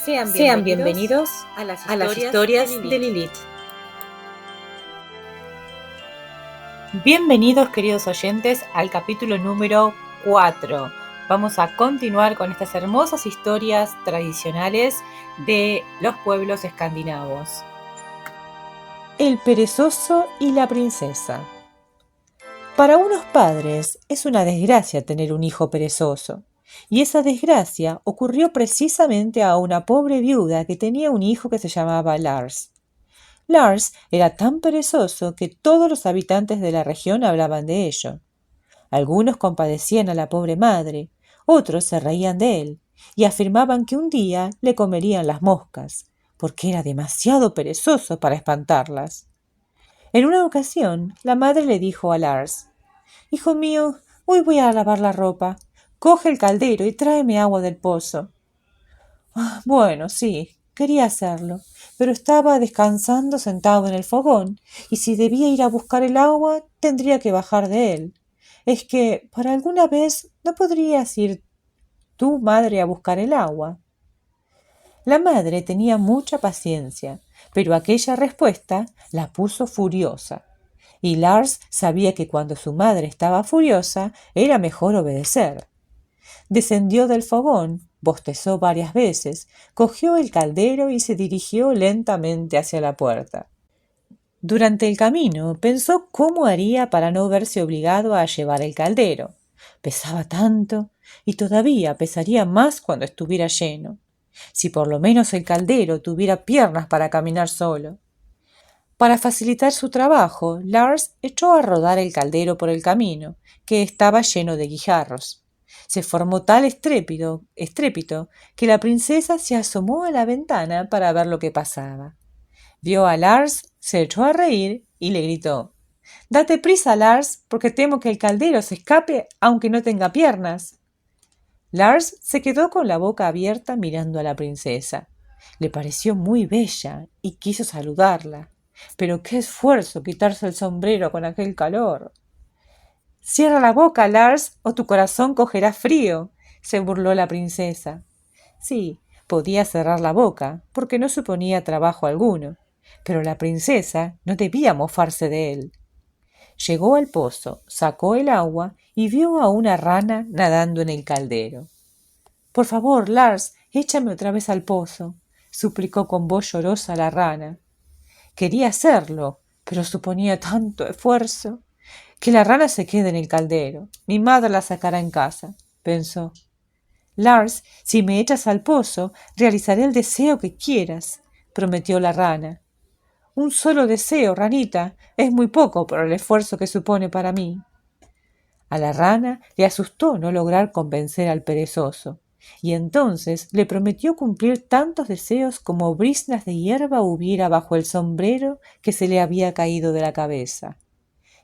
Sean bienvenidos a las historias de Lilith. Bienvenidos, queridos oyentes, al capítulo número 4. Vamos a continuar con estas hermosas historias tradicionales de los pueblos escandinavos. El perezoso y la princesa. Para unos padres es una desgracia tener un hijo perezoso. Y esa desgracia ocurrió precisamente a una pobre viuda que tenía un hijo que se llamaba Lars. Lars era tan perezoso que todos los habitantes de la región hablaban de ello. Algunos compadecían a la pobre madre, otros se reían de él y afirmaban que un día le comerían las moscas, porque era demasiado perezoso para espantarlas. En una ocasión, la madre le dijo a Lars: «Hijo mío, hoy voy a lavar la ropa. Coge el caldero y tráeme agua del pozo». Bueno, sí, quería hacerlo, pero estaba descansando sentado en el fogón, y si debía ir a buscar el agua, tendría que bajar de él. Es que, ¿para alguna vez no podrías ir tú, madre, a buscar el agua? La madre tenía mucha paciencia, pero aquella respuesta la puso furiosa. Y Lars sabía que cuando su madre estaba furiosa, era mejor obedecer. Descendió del fogón, bostezó varias veces, cogió el caldero y se dirigió lentamente hacia la puerta. Durante el camino pensó cómo haría para no verse obligado a llevar el caldero. Pesaba tanto, y todavía pesaría más cuando estuviera lleno. Si por lo menos el caldero tuviera piernas para caminar solo. Para facilitar su trabajo, Lars echó a rodar el caldero por el camino, que estaba lleno de guijarros. Se formó tal estrépito que la princesa se asomó a la ventana para ver lo que pasaba. Vio a Lars, se echó a reír y le gritó: «Date prisa, Lars, porque temo que el caldero se escape aunque no tenga piernas». Lars se quedó con la boca abierta mirando a la princesa. Le pareció muy bella y quiso saludarla. Pero qué esfuerzo quitarse el sombrero con aquel calor. «Cierra la boca, Lars, o tu corazón cogerá frío», se burló la princesa. Sí, podía cerrar la boca, porque no suponía trabajo alguno, pero la princesa no debía mofarse de él. Llegó al pozo, sacó el agua y vio a una rana nadando en el caldero. «Por favor, Lars, échame otra vez al pozo», suplicó con voz llorosa la rana. Quería hacerlo, pero suponía tanto esfuerzo. «Que la rana se quede en el caldero. Mi madre la sacará en casa», pensó. «Lars, si me echas al pozo, realizaré el deseo que quieras», prometió la rana. «Un solo deseo, ranita, es muy poco por el esfuerzo que supone para mí». A la rana le asustó no lograr convencer al perezoso, y entonces le prometió cumplir tantos deseos como briznas de hierba hubiera bajo el sombrero que se le había caído de la cabeza.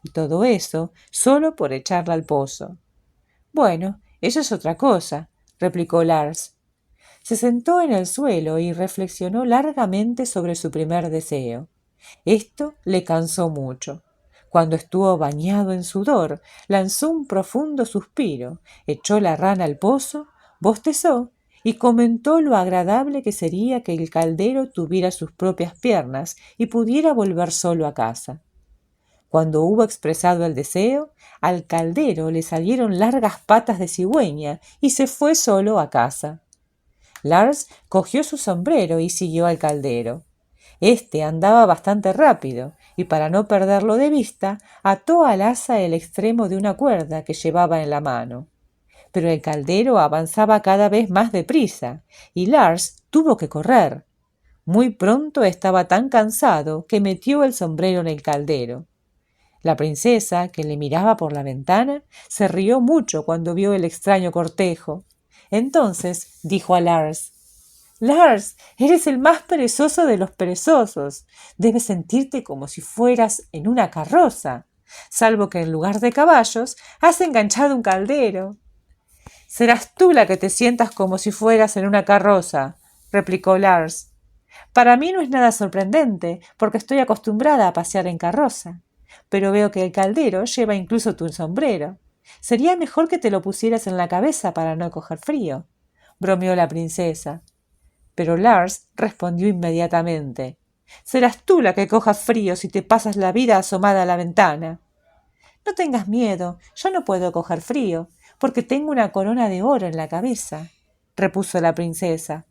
Y todo eso solo por echarla al pozo. «Bueno, eso es otra cosa», replicó Lars. Se sentó en el suelo y reflexionó largamente sobre su primer deseo. Esto le cansó mucho. Cuando estuvo bañado en sudor, lanzó un profundo suspiro, echó la rana al pozo, bostezó y comentó lo agradable que sería que el caldero tuviera sus propias piernas y pudiera volver solo a casa. Cuando hubo expresado el deseo, al caldero le salieron largas patas de cigüeña y se fue solo a casa. Lars cogió su sombrero y siguió al caldero. Este andaba bastante rápido y, para no perderlo de vista, ató al asa el extremo de una cuerda que llevaba en la mano. Pero el caldero avanzaba cada vez más deprisa y Lars tuvo que correr. Muy pronto estaba tan cansado que metió el sombrero en el caldero. La princesa, que le miraba por la ventana, se rió mucho cuando vio el extraño cortejo. Entonces dijo a Lars: «Lars, eres el más perezoso de los perezosos. Debes sentirte como si fueras en una carroza, salvo que en lugar de caballos has enganchado un caldero». «Serás tú la que te sientas como si fueras en una carroza», replicó Lars. «Para mí no es nada sorprendente, porque estoy acostumbrada a pasear en carroza. Pero veo que el caldero lleva incluso tu sombrero. Sería mejor que te lo pusieras en la cabeza para no coger frío», bromeó la princesa. Pero Lars respondió inmediatamente: «Serás tú la que cojas frío si te pasas la vida asomada a la ventana». «No tengas miedo, yo no puedo coger frío, porque tengo una corona de oro en la cabeza», repuso la princesa.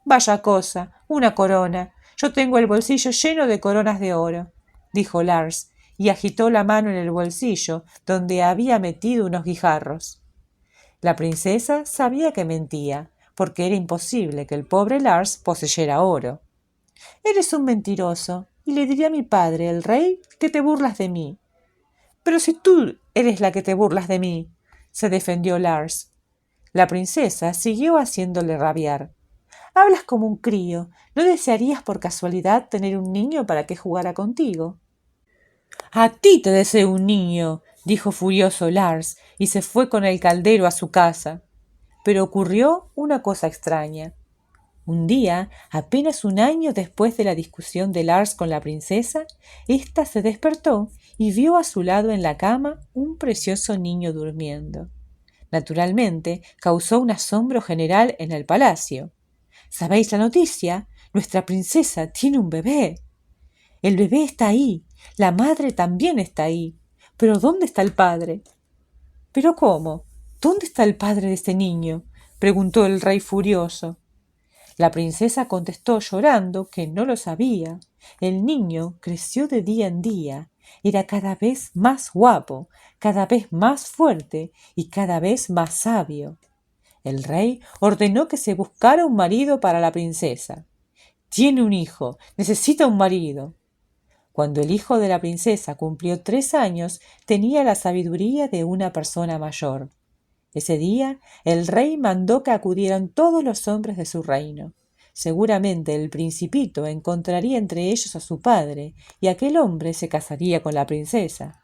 «Vaya cosa, una corona. Yo tengo el bolsillo lleno de coronas de oro», dijo Lars, y agitó la mano en el bolsillo donde había metido unos guijarros. La princesa sabía que mentía, porque era imposible que el pobre Lars poseyera oro. «Eres un mentiroso, y le diré a mi padre, el rey, que te burlas de mí». «Pero si tú eres la que te burlas de mí», se defendió Lars. La princesa siguió haciéndole rabiar. «Hablas como un crío. ¿No desearías por casualidad tener un niño para que jugara contigo?» «A ti te deseo un niño», dijo furioso Lars, y se fue con el caldero a su casa. Pero ocurrió una cosa extraña. Un día, apenas un año después de la discusión de Lars con la princesa, ésta se despertó y vio a su lado en la cama un precioso niño durmiendo. Naturalmente, causó un asombro general en el palacio. «¿Sabéis la noticia? Nuestra princesa tiene un bebé». «El bebé está ahí, la madre también está ahí. Pero ¿dónde está el padre?» «¿Pero cómo? ¿Dónde está el padre de este niño?», preguntó el rey furioso. La princesa contestó llorando que no lo sabía. El niño creció de día en día. Era cada vez más guapo, cada vez más fuerte y cada vez más sabio. El rey ordenó que se buscara un marido para la princesa. «Tiene un hijo, necesita un marido». Cuando el hijo de la princesa cumplió 3 años, tenía la sabiduría de una persona mayor. Ese día, el rey mandó que acudieran todos los hombres de su reino. Seguramente el principito encontraría entre ellos a su padre, y aquel hombre se casaría con la princesa.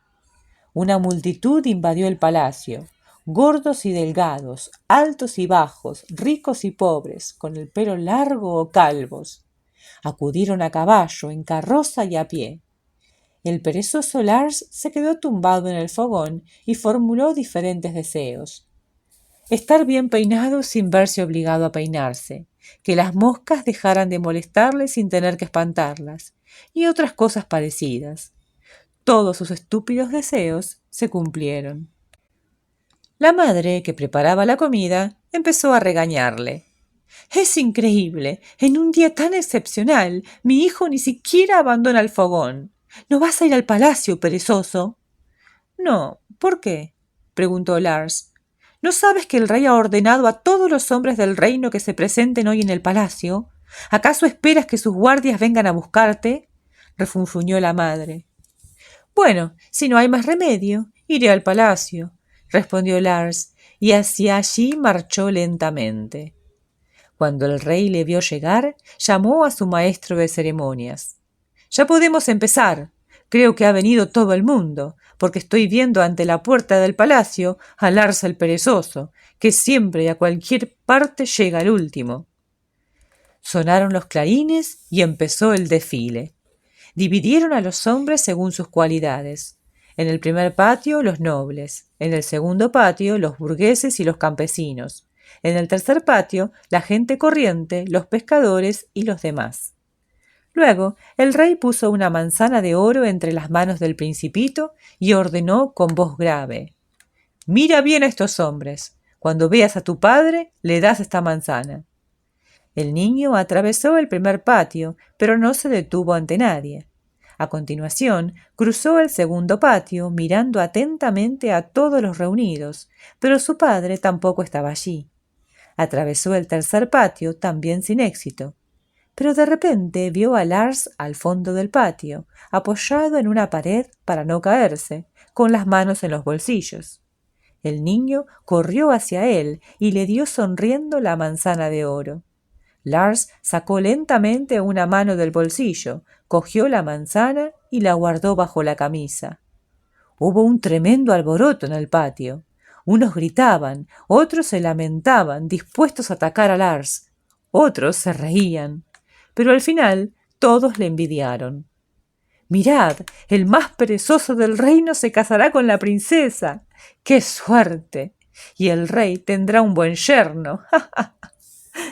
Una multitud invadió el palacio, gordos y delgados, altos y bajos, ricos y pobres, con el pelo largo o calvos. Acudieron a caballo, en carroza y a pie. El perezoso Lars se quedó tumbado en el fogón y formuló diferentes deseos. Estar bien peinado sin verse obligado a peinarse, que las moscas dejaran de molestarle sin tener que espantarlas, y otras cosas parecidas. Todos sus estúpidos deseos se cumplieron. La madre, que preparaba la comida, empezó a regañarle. «Es increíble. En un día tan excepcional, mi hijo ni siquiera abandona el fogón. ¿No vas a ir al palacio, perezoso?» «No. ¿Por qué?», preguntó Lars. «¿No sabes que el rey ha ordenado a todos los hombres del reino que se presenten hoy en el palacio? ¿Acaso esperas que sus guardias vengan a buscarte?», refunfuñó la madre. «Bueno, si no hay más remedio, iré al palacio», respondió Lars, y hacia allí marchó lentamente. Cuando el rey le vio llegar, llamó a su maestro de ceremonias. «Ya podemos empezar. Creo que ha venido todo el mundo, porque estoy viendo ante la puerta del palacio a Lars el perezoso, que siempre y a cualquier parte llega el último». Sonaron los clarines y empezó el desfile. Dividieron a los hombres según sus cualidades. En el primer patio, los nobles. En el segundo patio, los burgueses y los campesinos. En el tercer patio, la gente corriente, los pescadores y los demás. Luego, el rey puso una manzana de oro entre las manos del principito y ordenó con voz grave: «Mira bien a estos hombres. Cuando veas a tu padre, le das esta manzana». El niño atravesó el primer patio, pero no se detuvo ante nadie. A continuación, cruzó el segundo patio, mirando atentamente a todos los reunidos, pero su padre tampoco estaba allí. Atravesó el tercer patio, también sin éxito. Pero de repente vio a Lars al fondo del patio, apoyado en una pared para no caerse, con las manos en los bolsillos. El niño corrió hacia él y le dio sonriendo la manzana de oro. Lars sacó lentamente una mano del bolsillo, cogió la manzana y la guardó bajo la camisa. Hubo un tremendo alboroto en el patio. Unos gritaban, otros se lamentaban, dispuestos a atacar a Lars. Otros se reían. Pero al final todos le envidiaron. «Mirad, el más perezoso del reino se casará con la princesa. ¡Qué suerte! Y el rey tendrá un buen yerno».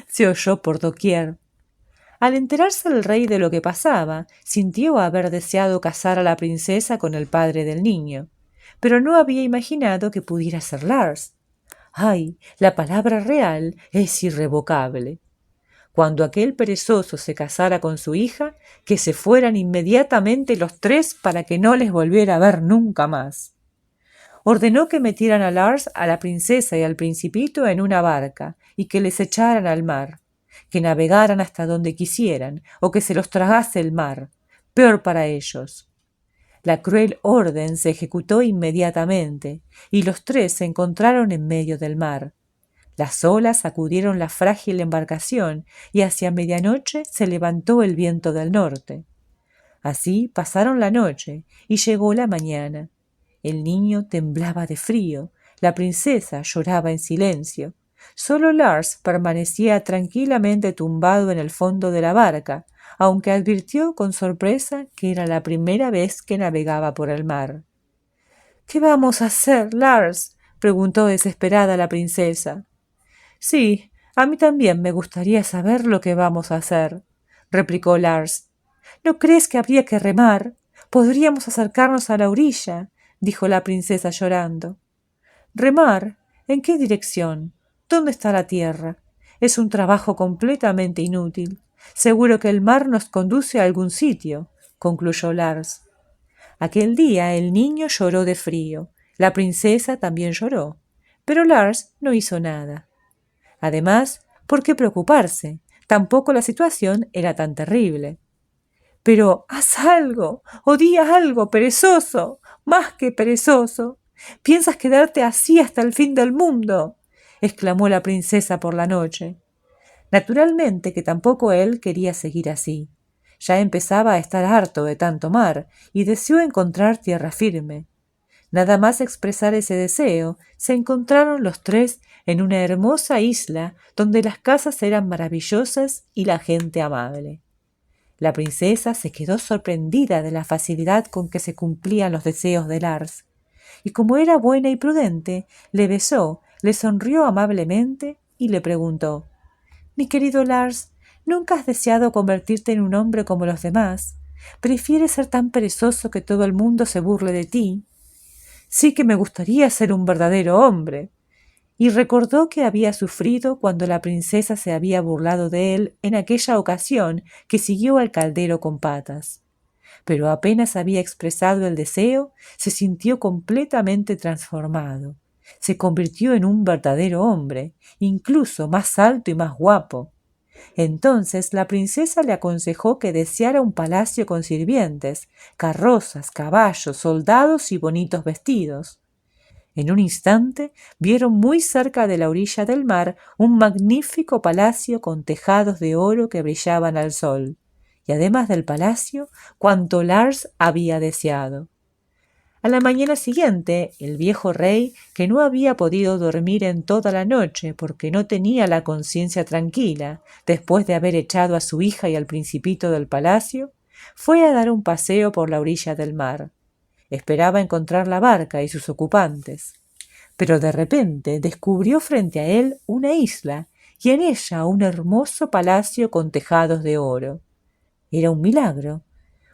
Se oyó por doquier. Al enterarse el rey de lo que pasaba, sintió haber deseado casar a la princesa con el padre del niño, pero no había imaginado que pudiera ser Lars. ¡Ay! La palabra real es irrevocable. Cuando aquel perezoso se casara con su hija, que se fueran inmediatamente los tres para que no les volviera a ver nunca más. Ordenó que metieran a Lars, a la princesa y al principito en una barca y que les echaran al mar, que navegaran hasta donde quisieran o que se los tragase el mar, peor para ellos. La cruel orden se ejecutó inmediatamente y los tres se encontraron en medio del mar. Las olas sacudieron la frágil embarcación y hacia medianoche se levantó el viento del norte. Así pasaron la noche y llegó la mañana. El niño temblaba de frío, la princesa lloraba en silencio. Solo Lars permanecía tranquilamente tumbado en el fondo de la barca, aunque advirtió con sorpresa que era la primera vez que navegaba por el mar. —¿Qué vamos a hacer, Lars? —preguntó desesperada la princesa. —Sí, a mí también me gustaría saber lo que vamos a hacer —replicó Lars—. ¿No crees que habría que remar? Podríamos acercarnos a la orilla —dijo la princesa llorando. —¿Remar? ¿En qué dirección? ¿Dónde está la tierra? Es un trabajo completamente inútil. Seguro que el mar nos conduce a algún sitio —concluyó Lars. Aquel día el niño lloró de frío. La princesa también lloró. Pero Lars no hizo nada. Además, ¿por qué preocuparse? Tampoco la situación era tan terrible. —Pero haz algo, o di algo, perezoso, más que perezoso. ¿Piensas quedarte así hasta el fin del mundo? —exclamó la princesa por la noche. Naturalmente que tampoco él quería seguir así. Ya empezaba a estar harto de tanto mar y deseó encontrar tierra firme. Nada más expresar ese deseo, se encontraron los tres en una hermosa isla donde las casas eran maravillosas y la gente amable. La princesa se quedó sorprendida de la facilidad con que se cumplían los deseos de Lars, y como era buena y prudente, le besó, le sonrió amablemente y le preguntó: —Mi querido Lars, ¿nunca has deseado convertirte en un hombre como los demás? ¿Prefieres ser tan perezoso que todo el mundo se burle de ti? —Sí que me gustaría ser un verdadero hombre. Y recordó que había sufrido cuando la princesa se había burlado de él en aquella ocasión que siguió al caldero con patas. Pero apenas había expresado el deseo, se sintió completamente transformado. Se convirtió en un verdadero hombre, incluso más alto y más guapo. Entonces la princesa le aconsejó que deseara un palacio con sirvientes, carrozas, caballos, soldados y bonitos vestidos. En un instante vieron muy cerca de la orilla del mar un magnífico palacio con tejados de oro que brillaban al sol, y además del palacio, cuanto Lars había deseado. A la mañana siguiente, el viejo rey, que no había podido dormir en toda la noche porque no tenía la conciencia tranquila, después de haber echado a su hija y al principito del palacio, fue a dar un paseo por la orilla del mar. Esperaba encontrar la barca y sus ocupantes. Pero de repente descubrió frente a él una isla y en ella un hermoso palacio con tejados de oro. Era un milagro.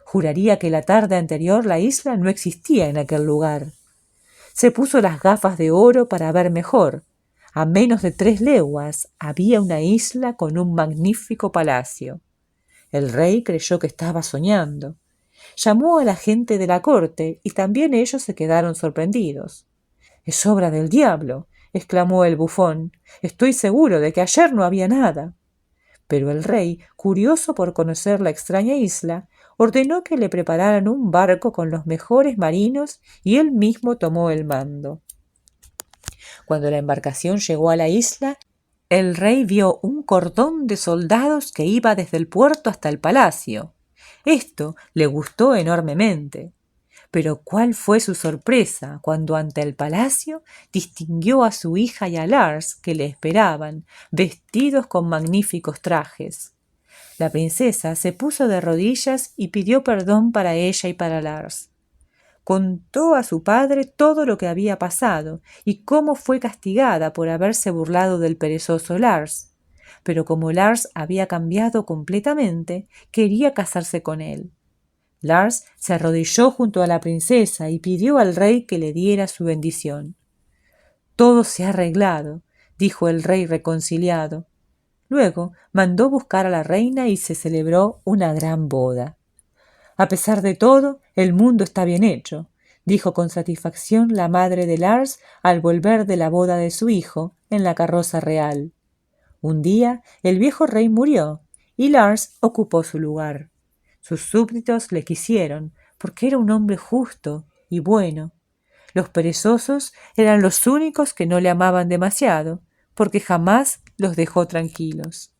Juraría que la tarde anterior la isla no existía en aquel lugar. Se puso las gafas de oro para ver mejor. A menos de 3 leguas había una isla con un magnífico palacio. El rey creyó que estaba soñando. Llamó a la gente de la corte y también ellos se quedaron sorprendidos. —Es obra del diablo —exclamó el bufón—. Estoy seguro de que ayer no había nada. Pero el rey, curioso por conocer la extraña isla, ordenó que le prepararan un barco con los mejores marinos y él mismo tomó el mando. Cuando la embarcación llegó a la isla, el rey vio un cordón de soldados que iba desde el puerto hasta el palacio. Esto le gustó enormemente. Pero cuál fue su sorpresa cuando ante el palacio distinguió a su hija y a Lars que le esperaban, vestidos con magníficos trajes. La princesa se puso de rodillas y pidió perdón para ella y para Lars. Contó a su padre todo lo que había pasado y cómo fue castigada por haberse burlado del perezoso Lars. pero como Lars había cambiado completamente, quería casarse con él. Lars se arrodilló junto a la princesa y pidió al rey que le diera su bendición. «Todo se ha arreglado», dijo el rey reconciliado. Luego mandó buscar a la reina y se celebró una gran boda. «A pesar de todo, el mundo está bien hecho», dijo con satisfacción la madre de Lars al volver de la boda de su hijo en la carroza real. Un día el viejo rey murió y Lars ocupó su lugar. Sus súbditos le quisieron porque era un hombre justo y bueno. Los perezosos eran los únicos que no le amaban demasiado, porque jamás los dejó tranquilos.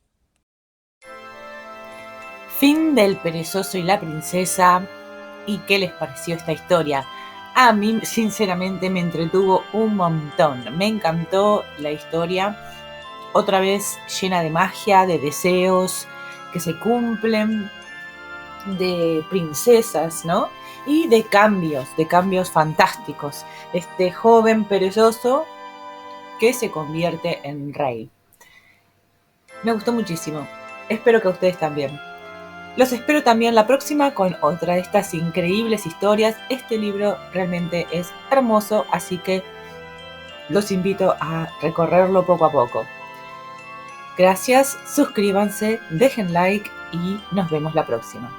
Fin del perezoso y la princesa. ¿Y qué les pareció esta historia? A mí, sinceramente, me entretuvo un montón. Me encantó la historia. Otra vez llena de magia, de deseos que se cumplen, de princesas, ¿no? Y de cambios fantásticos. Este joven perezoso que se convierte en rey. Me gustó muchísimo. Espero que a ustedes también. Los espero también la próxima con otra de estas increíbles historias. Este libro realmente es hermoso, así que los invito a recorrerlo poco a poco. Gracias, suscríbanse, dejen like y nos vemos la próxima.